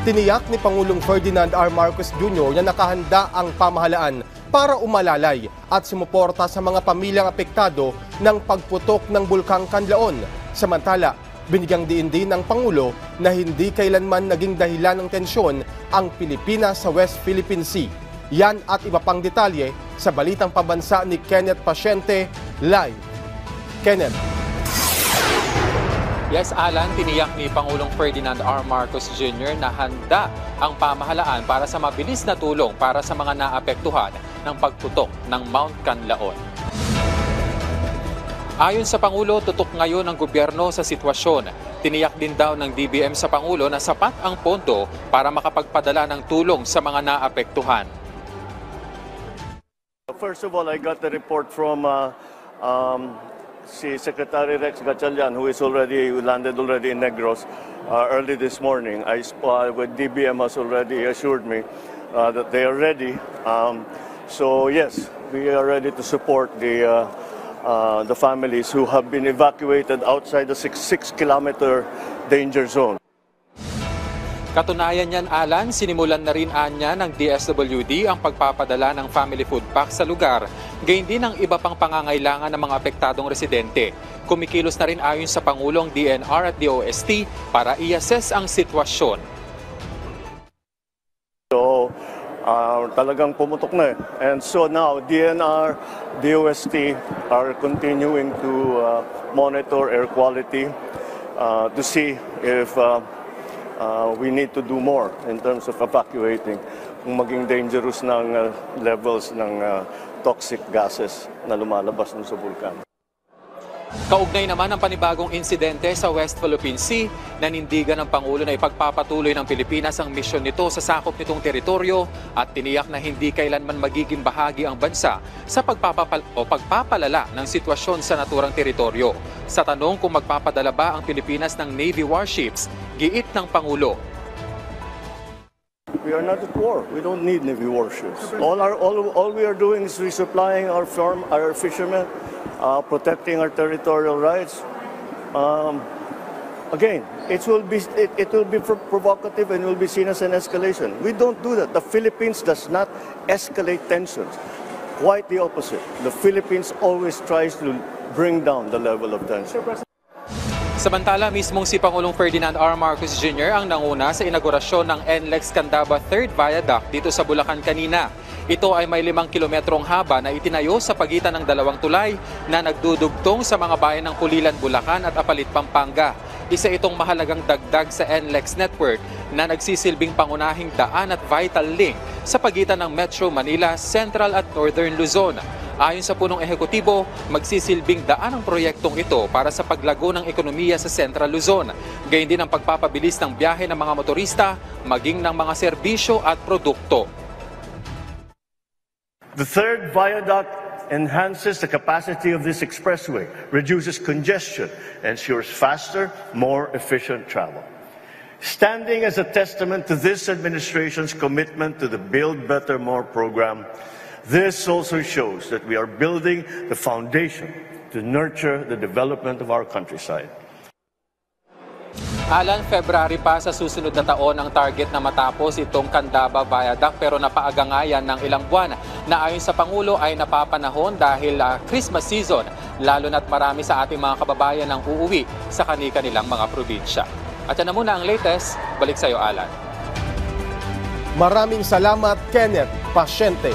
Tiniyak ni Pangulong Ferdinand R. Marcos Jr. na nakahanda ang pamahalaan para umalalay at sumuporta sa mga pamilyang apektado ng pagputok ng Bulkang Kanlaon. Samantala, binigyang diin din ng Pangulo na hindi kailanman naging dahilan ng tensyon ang Pilipinas sa West Philippine Sea. Yan at iba pang detalye sa Balitang Pambansa ni Kenneth Pasyente live. Kenneth. Yes, Alan, tiniyak ni Pangulong Ferdinand R. Marcos Jr. na handa ang pamahalaan para sa mabilis na tulong para sa mga naapektuhan ng pagputok ng Mount Kanlaon. Ayon sa Pangulo, tutok ngayon ang gobyerno sa sitwasyon. Tiniyak din daw ng DBM sa Pangulo na sapat ang pondo para makapagpadala ng tulong sa mga naapektuhan. First of all, I got the report from si Secretary Rex Gatchalian, who landed already in Negros early this morning. With DBM has already assured me that they are ready. So yes, we are ready to support the families who have been evacuated outside the 6-kilometer danger zone. Katunayan niyan, Alan, sinimulan na rin anya ng DSWD ang pagpapadala ng family food pack sa lugar. Gayon din ang iba pang pangangailangan ng mga apektadong residente. Kumikilos na rin ayon sa Pangulong DNR at DOST para i-assess ang sitwasyon. So, talagang pumutok na eh. And so now, DNR, DOST are continuing to monitor air quality to see if we need to do more in terms of evacuating kung maging dangerous ng levels ng toxic gases na lumalabas sa bulkan. Kaugnay naman ang panibagong insidente sa West Philippine Sea, nanindigan ng Pangulo na ipagpapatuloy ng Pilipinas ang misyon nito sa sakop nitong teritoryo at tiniyak na hindi kailanman magiging bahagi ang bansa sa pagpapalala ng sitwasyon sa naturang teritoryo. Sa tanong kung magpapadala ba ang Pilipinas ng Navy warships, giit ng Pangulo. We are not at war. We don't need Navy warships. All we are doing is resupplying our fishermen, protecting our territorial rights. Again, it will be provocative and will be seen as an escalation. We don't do that. The Philippines does not escalate tensions. Quite the opposite. The Philippines always tries to bring down the level of tension. Samantala, mismong si Pangulong Ferdinand R. Marcos Jr. ang nanguna sa inaugurasyon ng NLEX Candaba 3rd Viaduct dito sa Bulacan kanina. Ito ay may 5 kilometrong haba na itinayo sa pagitan ng dalawang tulay na nagdudugtong sa mga bayan ng Pulilan, Bulacan at Apalit, Pampanga. Isa itong mahalagang dagdag sa NLEX network na nagsisilbing pangunahing daan at vital link sa pagitan ng Metro Manila, Central at Northern Luzon. Ayon sa punong ehekutibo, magsisilbing daan ang proyektong ito para sa paglago ng ekonomiya sa Central Luzon. Gayon din ang pagpapabilis ng biyahe ng mga motorista, maging ng mga serbisyo at produkto. The 3rd viaduct enhances the capacity of this expressway, reduces congestion, ensures faster, more efficient travel. Standing as a testament to this administration's commitment to the Build Better More program, this also shows that we are building the foundation to nurture the development of our countryside. Alan, February pa sa susunod na taon ang target na matapos itong Candaba Viaduct pero napaaga nga yan ng ilang buwan na ayon sa Pangulo ay napapanahon dahil Christmas season, lalo na't marami sa ating mga kababayan ang uuwi sa kani-kanilang mga probinsya. At yan na muna ang latest. Balik sa iyo, Alan. Maraming salamat, Kenneth Pasyente.